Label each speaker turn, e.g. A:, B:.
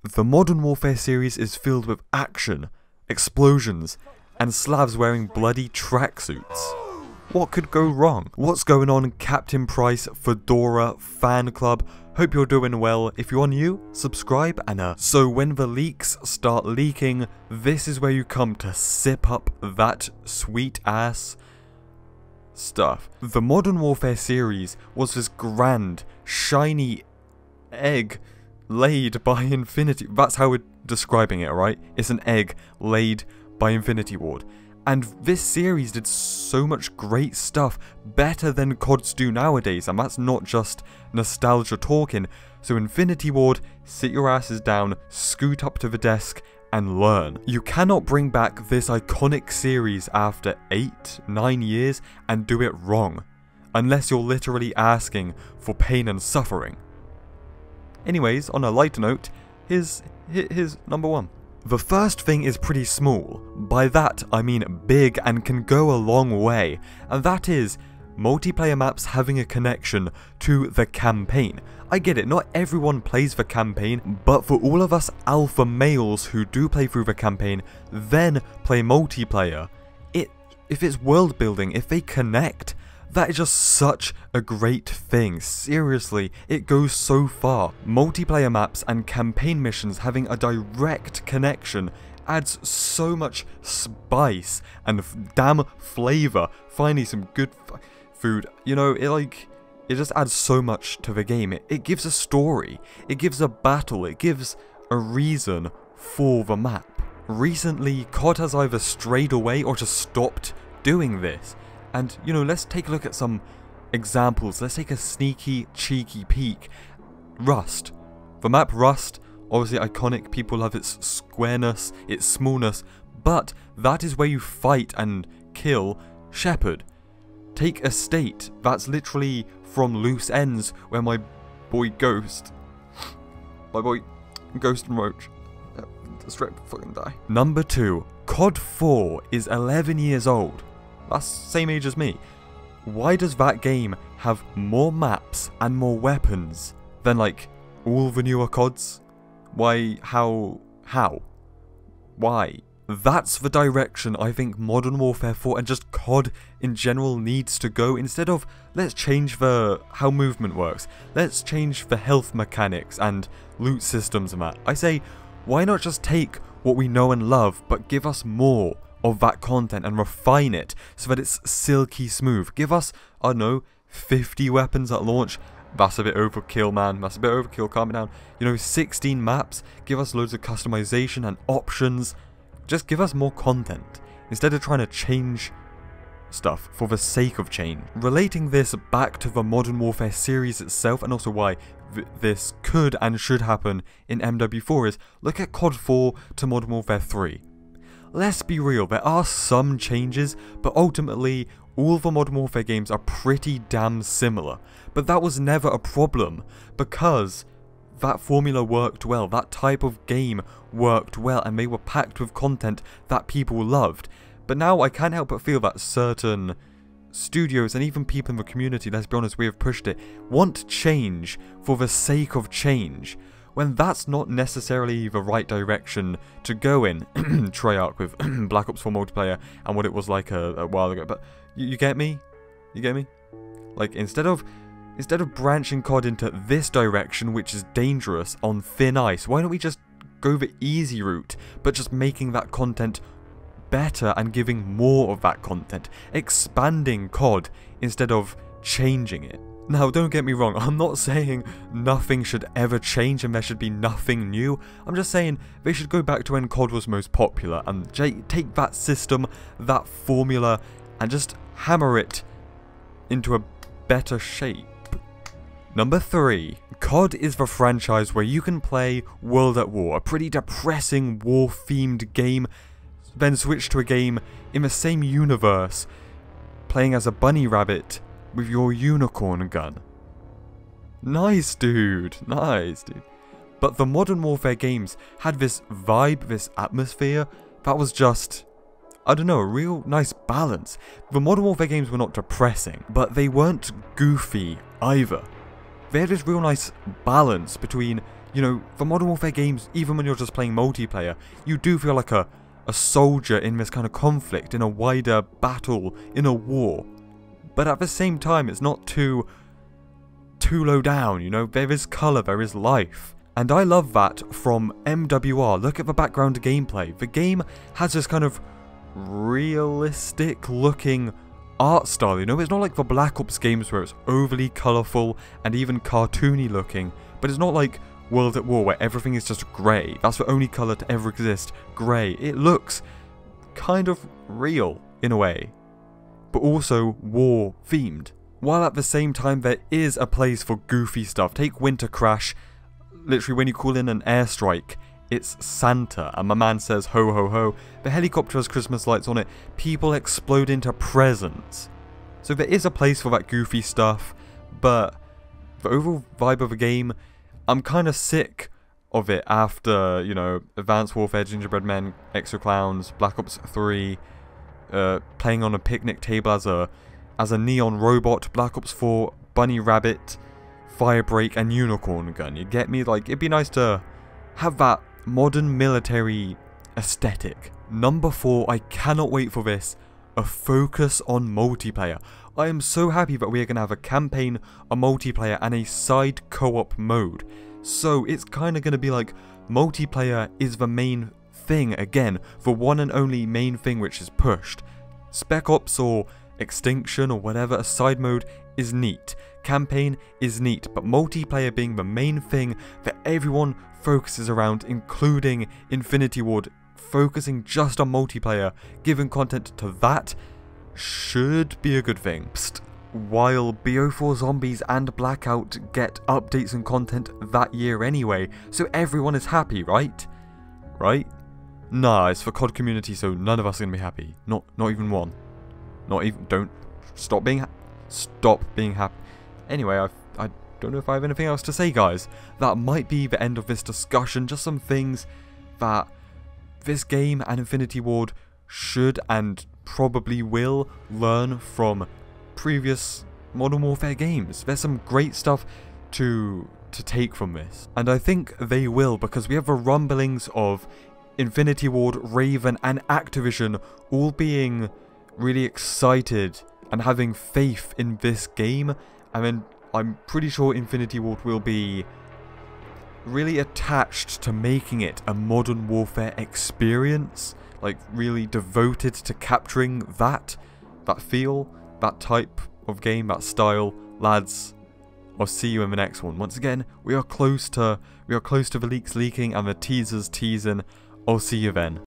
A: The Modern Warfare series is filled with action, explosions, and Slavs wearing bloody tracksuits. What could go wrong? What's going on, Captain Price, Fedora, Fan Club? Hope you're doing well. If you're new, subscribe and so when the leaks start leaking, this is where you come to sip up that sweet ass stuff. The Modern Warfare series was this grand, shiny egg laid by Infinity. That's how we're describing it, right? It's an egg laid by Infinity Ward. And this series did so much great stuff, better than CODs do nowadays, and that's not just nostalgia talking. So Infinity Ward, sit your asses down, scoot up to the desk, and learn. You cannot bring back this iconic series after 8-9 years and do it wrong, unless you're literally asking for pain and suffering. Anyways, on a lighter note, here's number 1. The first thing is pretty small. By that, I mean big and can go a long way, and that is multiplayer maps having a connection to the campaign. I get it, not everyone plays the campaign, but for all of us alpha males who do play through the campaign, then play multiplayer, if it's world building, if they connect, that is just such a great thing. Seriously, it goes so far. Multiplayer maps and campaign missions having a direct connection adds so much spice and damn flavor. Finally, some good food. You know, it just adds so much to the game. It gives a story. It gives a battle. It gives a reason for the map. Recently, COD has either strayed away or just stopped doing this. And, you know, let's take a look at some examples. Let's take a sneaky, cheeky peek. Rust. The map Rust, obviously iconic, people love its squareness, its smallness, but that is where you fight and kill Shepard. Take Estate, that's literally from Loose Ends, where my boy Ghost and Roach, straight fucking die. Number 2, COD 4 is 11 years old. That's same age as me. Why does that game have more maps and more weapons than like all the newer CODs? Why? How? Why? That's the direction I think Modern Warfare 4 and just COD in general needs to go. Instead of let's change how movement works, let's change the health mechanics and loot systems and that. I say, why not just take what we know and love but give us more of that content and refine it so that it's silky smooth. Give us, I don't know, 50 weapons at launch. That's a bit overkill, man. That's a bit overkill, calm it down. You know, 16 maps. Give us loads of customization and options. Just give us more content instead of trying to change stuff for the sake of change. Relating this back to the Modern Warfare series itself, and also why this could and should happen in MW4, is look at COD 4 to Modern Warfare 3. Let's be real, there are some changes, but ultimately, all the Modern Warfare games are pretty damn similar. But that was never a problem, because that formula worked well, that type of game worked well, and they were packed with content that people loved. But now I can't help but feel that certain studios, and even people in the community, let's be honest, we have pushed it, want change for the sake of change, when that's not necessarily the right direction to go in. Treyarch with Black Ops 4 multiplayer and what it was like a while ago. But you get me? You get me? Like, instead of branching COD into this direction, which is dangerous on thin ice, why don't we just go the easy route, but just making that content better and giving more of that content, expanding COD instead of changing it. Now, don't get me wrong, I'm not saying nothing should ever change and there should be nothing new. I'm just saying they should go back to when COD was most popular and take that system, that formula, and just hammer it into a better shape. Number 3. COD is the franchise where you can play World at War, a pretty depressing war-themed game, then switch to a game in the same universe, playing as a bunny rabbit with your unicorn gun. Nice, dude. Nice, dude. But the Modern Warfare games had this vibe, this atmosphere, that was just, I don't know, a real nice balance. The Modern Warfare games were not depressing, but they weren't goofy either. They had this real nice balance between You know, for Modern Warfare games, even when you're just playing multiplayer, you do feel like a soldier in this kind of conflict, in a wider battle, in a war. But at the same time, it's not too low down, you know, there is colour, there is life. And I love that from MW4. Look at the background gameplay. The game has this kind of realistic looking art style, you know, it's not like the Black Ops games where it's overly colourful and even cartoony looking, but it's not like World at War where everything is just grey. That's the only colour to ever exist, grey. It looks kind of real in a way, but also war themed. While at the same time there is a place for goofy stuff. Take Winter Crash. Literally when you call in an airstrike, it's Santa, and my man says ho ho ho. The helicopter has Christmas lights on it. People explode into presents. So there is a place for that goofy stuff, but the overall vibe of the game, I'm kind of sick of it after, you know, Advanced Warfare, Gingerbread Men, Exo Clowns, Black Ops 3, playing on a picnic table as a neon robot, Black Ops 4, Bunny Rabbit, Firebreak, and Unicorn Gun. You get me? Like, it'd be nice to have that modern military aesthetic. Number 4, I cannot wait for this, a focus on multiplayer. I am so happy that we are going to have a campaign, a multiplayer, and a side co-op mode. So it's kind of going to be like multiplayer is the main thing again, the one and only main thing which is pushed. Spec Ops or Extinction or whatever, a side mode is neat. Campaign is neat, but multiplayer being the main thing that everyone focuses around, including Infinity Ward, focusing just on multiplayer, giving content to that, should be a good thing. Psst. While BO4 Zombies and Blackout get updates and content that year anyway, so everyone is happy, right? Right? Nah, it's for COD community, so none of us are gonna be happy. Not even one. Not even. Don't stop being happy. Anyway, I don't know if I have anything else to say, guys. That might be the end of this discussion. Just some things that this game and Infinity Ward should and probably will learn from previous Modern Warfare games. There's some great stuff to take from this, and I think they will, because we have the rumblings of Infinity Ward, Raven, and Activision all being really excited and having faith in this game. And then I'm pretty sure Infinity Ward will be really attached to making it a Modern Warfare experience, like really devoted to capturing that feel, that type of game, that style. Lads, I'll see you in the next one. Once again, we are close to the leaks leaking and the teasers teasing. I'll see you then.